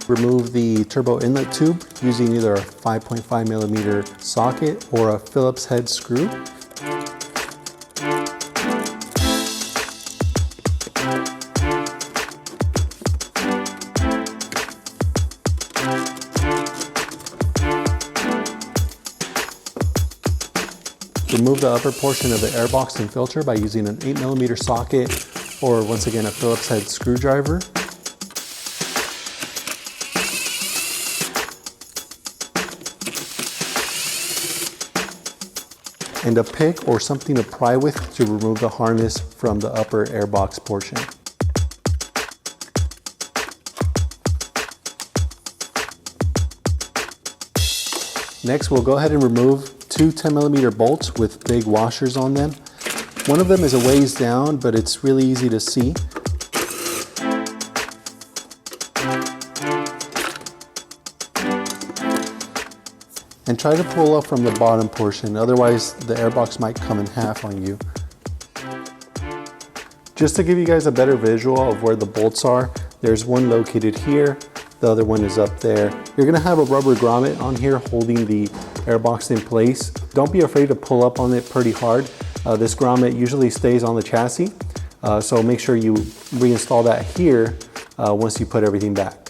Remove the turbo inlet tube using either a 5.5mm socket or a Phillips head screw. Remove the upper portion of the airbox and filter by using an 8mm socket or once again a Phillips head screwdriver. And a pick or something to pry with to remove the harness from the upper airbox portion. Next, we'll go ahead and remove two 10mm bolts with big washers on them. One of them is a ways down, but it's really easy to see. And try to pull up from the bottom portion, otherwise the airbox might come in half on you. Just to give you guys a better visual of where the bolts are, there's one located here, the other one is up there. You're gonna have a rubber grommet on here holding the airbox in place. Don't be afraid to pull up on it pretty hard. This grommet usually stays on the chassis, so make sure you reinstall that here once you put everything back.